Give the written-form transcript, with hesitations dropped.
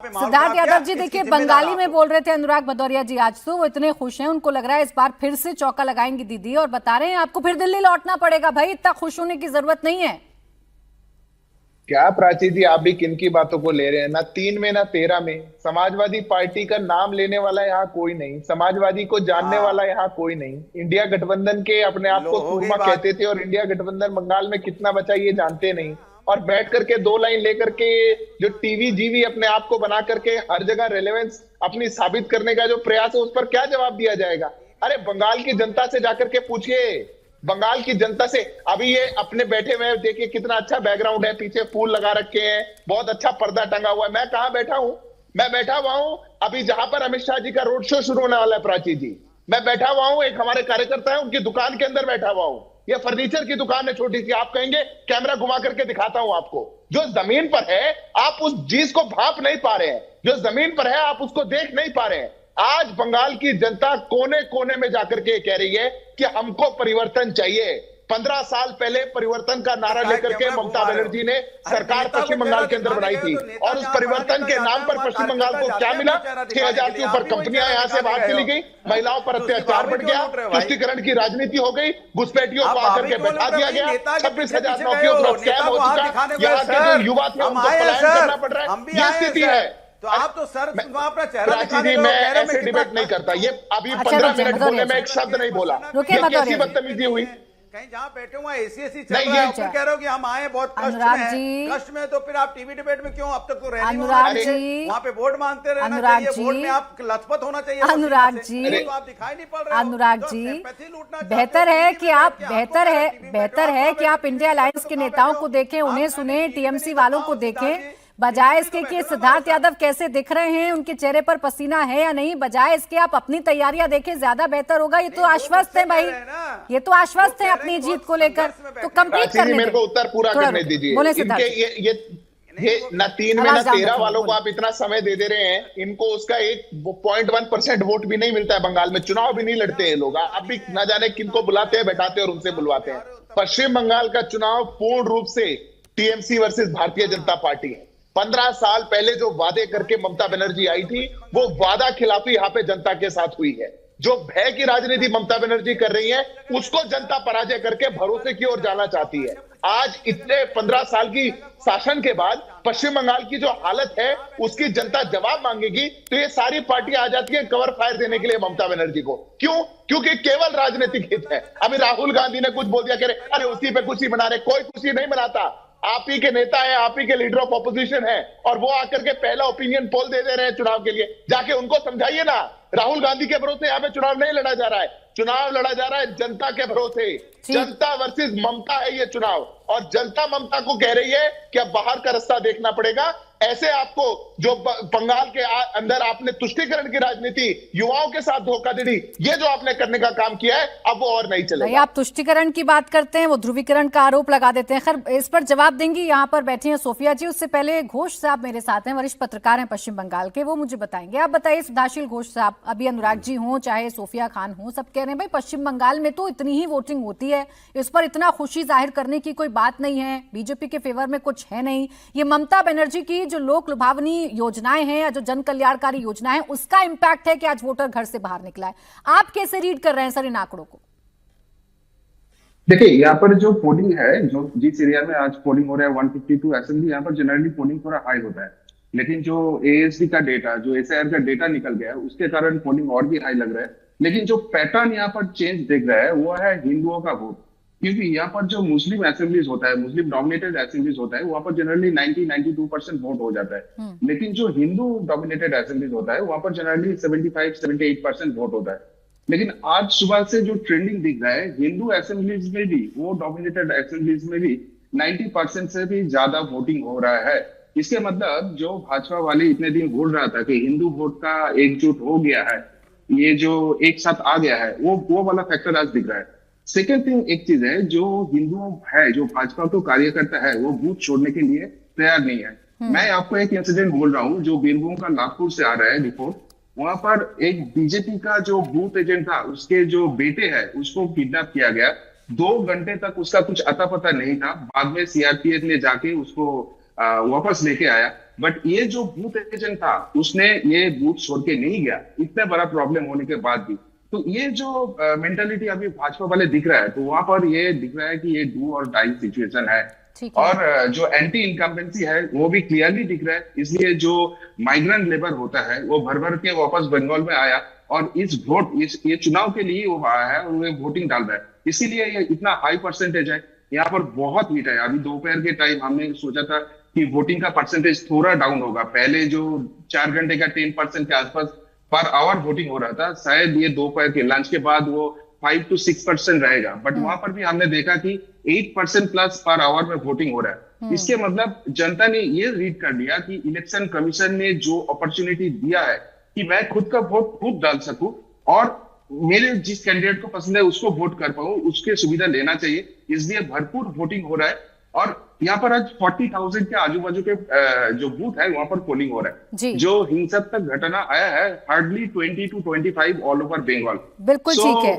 आपने माल सिद्धार्थ खराब यादव जी किया, देखिए इसकी बंगाली जिम्मेदार में आप बोल रहे थे अनुराग भदौरिया जी आज, तो वो इतने खुश हैं, उनको लग रहा है इस बार फिर से चौका लगाएंगी दीदी, और बता रहे हैं आपको फिर दिल्ली लौटना पड़ेगा भाई, इतना खुश होने की जरूरत नहीं है। क्या प्राची जी, आप भी किन की बातों को ले रहे हैं? ना 3 में ना 13 में समाजवादी पार्टी का नाम लेने वाला यहाँ कोई नहीं, समाजवादी को जानने वाला हाँ, यहाँ कोई नहीं। इंडिया गठबंधन के अपने आप लो को हो गई सूरमा बात। कहते थे और इंडिया गठबंधन बंगाल में कितना बचा ये जानते नहीं। और बैठ करके 2 लाइन लेकर के जो टीवी जीवी अपने आप को बना करके हर जगह रेलेवेंस अपनी साबित करने का जो प्रयास है, उस पर क्या जवाब दिया जाएगा? अरे बंगाल की जनता से जाकर के पूछिए, बंगाल की जनता से। अभी ये अपने बैठे हुए देखिए कितना अच्छा बैकग्राउंड है, पीछे फूल लगा रखे हैं, बहुत अच्छा पर्दा टंगा हुआ है। मैं कहाँ बैठा हूँ? मैं बैठा हुआ हूँ अभी जहां पर अमित शाह जी का रोड शो शुरू होने वाला है प्राची जी। मैं बैठा हुआ हूँ, एक हमारे कार्यकर्ता है उनकी दुकान के अंदर बैठा हुआ हूँ। ये फर्नीचर की दुकान है छोटी सी, आप कहेंगे कैमरा घुमा करके दिखाता हूं आपको। जो जमीन पर है आप उस चीज को भाप नहीं पा रहे हैं, जो जमीन पर है आप उसको देख नहीं पा रहे हैं। आज बंगाल की जनता कोने कोने में जाकर के कह रही है कि हमको परिवर्तन चाहिए। 15 साल पहले परिवर्तन का नारा लेकर के ममता बनर्जी ने सरकार पश्चिम बंगाल के अंदर बनाई थी, और उस परिवर्तन के नाम पर पश्चिम बंगाल को क्या मिला? 6,000 के ऊपर कंपनियां यहां से बाहर चली गई, महिलाओं पर अत्याचार बढ़ गया, तुष्टीकरण की राजनीति हो गई, घुसपैठियों को आकर के बैठा दिया गया, 26,000 नौकरियों का स्कैम हो चुका, यहाँ के जो युवा थे उनको पलायन करना पड़ रहा है। ये स्थिति है। तो आप तो सर अपना चेहरा प्राची जी, मैं ऐसे डिबेट नहीं करता। ये अभी 15 मिनट बोले, मैं एक शब्द नहीं बोला। ये कैसी बदतमीजी हुई? कहीं जहां बैठे हुए एसी चल रहा है, फिर कह रहे हो कि हम आए बहुत कष्ट में, तो फिर आप टीवी डिबेट में क्यों? अब तक तो रैली वहां पे वोट मांगते रहना चाहिए, वोट में आप लथपथ होना चाहिए। अनुराग जी, तो आप दिखाई नहीं पड़ रहे। अनुराग जी, बेहतर है कि आप इंडिया अलायंस के नेताओं को देखें, उन्हें सुने, टीएमसी वालों को देखें, बजाय इसके कि सिद्धार्थ यादव कैसे दिख रहे हैं, उनके चेहरे पर पसीना है या नहीं, बजाय इसके आप अपनी तैयारियां देखें, ज्यादा बेहतर होगा। ये तो आश्वस्त है भाई, ये तो आश्वस्त है अपनी जीत को लेकर, तो कंप्लीट करने मेरे को उत्तर पूरा करने दीजिए। बोले ये ना 3 में ना 13 वालों को आप इतना समय दे रहे हैं, इनको उसका 1.1% वोट भी नहीं मिलता है बंगाल में। चुनाव भी नहीं लड़ते हैं लोग, आप भी ना जाने किनको बुलाते हैं, बैठाते हैं और उनसे बुलवाते हैं। पश्चिम बंगाल का चुनाव पूर्ण रूप से TMC versus Bharatiya Janata party है। 15 साल पहले जो वादे करके ममता बनर्जी आई थी, वो वादा खिलाफी यहाँ पे जनता के साथ हुई है। जो भय की राजनीति ममता बनर्जी कर रही है, उसको जनता पराजय करके भरोसे की ओर जाना चाहती है। आज इतने 15 साल की शासन के बाद पश्चिम बंगाल की जो हालत है, उसकी जनता जवाब मांगेगी, तो ये सारी पार्टियां आ जाती है कवर फायर देने के लिए ममता बनर्जी को। क्यों? क्योंकि केवल राजनीतिक हित है। अभी राहुल गांधी ने कुछ बोल दिया, कह रहे अरे उसी पे खुशी मना रहे। कोई खुशी नहीं मनाता, आप ही के नेता है, आप ही के लीडर ऑफ ऑपोजिशन है, और वो आकर के पहला ओपिनियन पोल दे रहे हैं चुनाव के लिए। जाके उनको समझाइए ना, राहुल गांधी के भरोसे यहाँ पे चुनाव नहीं लड़ा जा रहा है, चुनाव लड़ा जा रहा है जनता के भरोसे। जनता वर्सेस ममता है ये चुनाव, और जनता ममता को कह रही है कि अब बाहर का रास्ता देखना पड़ेगा। ऐसे आपको जो बंगाल के अंदर आपने तुष्टीकरण की राजनीति, युवाओं के साथ धोखाधड़ी, ये जो आपने करने का काम किया है, अब वो और नहीं चलेगा। आप तुष्टीकरण की बात करते हैं, वो ध्रुवीकरण का आरोप लगा देते हैं। खैर इस पर जवाब देंगी, यहाँ पर बैठी हैं सोफिया जी। उससे पहले घोष साहब मेरे साथ हैं, वरिष्ठ पत्रकार हैं पश्चिम बंगाल के, वो मुझे बताएंगे। आप बताइए सुधाशील घोष साहब, अभी अनुराग जी हो चाहे सोफिया खान हो, सब कह रहे हैं भाई पश्चिम बंगाल में तो इतनी ही वोटिंग होती है, इस पर इतना खुशी जाहिर करने की कोई बात नहीं है, बीजेपी के फेवर में कुछ है नहीं। ये ममता बनर्जी की जो लोक लुभावनी योजनाएं हैं या जो जन कल्याणकारी योजनाएं हैं, उसका इंपैक्ट है कि आज वोटर घर से बाहर निकला है। आप कैसे रीड कर रहे हैं सर इन आंकड़ों को? देखिए, यहाँ पर जो पोलिंग है, जो जिस एरिया में आज पोलिंग हो रहा है 152 असेंबली, यहाँ पर जनरली पोलिंग थोड़ा हाई होता है। लेकिन जो एएसडी का डेटा, जो एसआईआर का डेटा निकल गया है, उसके कारण पोलिंग और भी हाई लग रहा है। लेकिन जो पैटर्न यहाँ पर चेंज दिख रहा है, वो है हिंदुओं का वोट। क्योंकि यहाँ पर जो मुस्लिम असेंबलीज होता है, मुस्लिम डोमिनेटेड असेंबलीज होता है, वहां पर जनरली 90-92% वोट हो जाता है। लेकिन जो हिंदू डोमिनेटेड असेंबलीज होता है, वहां पर जनरली 75-78% वोट होता है। लेकिन आज सुबह से जो ट्रेंडिंग दिख रहा है, हिंदू असेंबलीज में भी, वो डोमिनेटेड असेंबलीज में भी 90% से भी ज्यादा वोटिंग हो रहा है। इसके मतलब जो भाजपा वाले इतने दिन बोल रहा था कि हिंदू वोट का एकजुट हो गया है, ये जो एक साथ आ गया है, वो वाला फैक्टर आज दिख रहा है। सेकेंड थिंग, एक चीज है, जो हिंदुओं है, जो भाजपा को कार्यकर्ता है, वो बूथ छोड़ने के लिए तैयार नहीं है। मैं आपको एक इंसिडेंट बोल रहा हूँ, जो बीरभूम का नागपुर से आ रहा है रिपोर्ट। वहां पर एक बीजेपी का जो बूथ एजेंट था, उसके जो बेटे है, उसको किडनैप किया गया। 2 घंटे तक उसका कुछ अता पता नहीं था। बाद में सीआरपीएफ ने जाके उसको वापस लेके आया। बट ये जो बूथ एजेंट था उसने ये बूथ छोड़ के नहीं गया, इतना बड़ा प्रॉब्लम होने के बाद भी। तो ये जो मेंटालिटी अभी भाजपा वाले दिख रहा है, तो वहां पर ये दिख रहा है कि ये डू और डाई सिचुएशन है। और जो एंटी इनकम्बेंसी है वो भी क्लियरली दिख रहा है। इसलिए जो माइग्रेंट लेबर होता है वो भर भर के वापस बंगाल में आया और ये चुनाव के लिए वो आया है और वो वोटिंग डाल रहा है। इसीलिए ये इतना हाई परसेंटेज है। यहाँ पर बहुत हीट है। अभी दोपहर के टाइम हमने सोचा था कि वोटिंग का परसेंटेज थोड़ा डाउन होगा। पहले जो 4 घंटे का 10% के आसपास पर आवर वोटिंग हो रहा था, शायद ये दोपहर के लंच के बाद वो 5 to 6% रहेगा। बट वहां पर भी हमने देखा कि 8% प्लस पर आवर में वोटिंग हो रहा है। इसके मतलब जनता ने ये रीड कर लिया कि इलेक्शन कमीशन ने जो अपॉर्चुनिटी दिया है कि मैं खुद का वोट खुद डाल सकूं और मेरे जिस कैंडिडेट को पसंद है उसको वोट कर पाऊं, उसके सुविधा लेना चाहिए। इसलिए भरपूर वोटिंग हो रहा है और यहाँ पर आज 40,000 के आजू बाजू के जो बूथ है वहां पर पोलिंग हो रहा है। जो हिंसक घटना आया है hardly 20 to 25 all over Bengal. बिल्कुल ठीक है।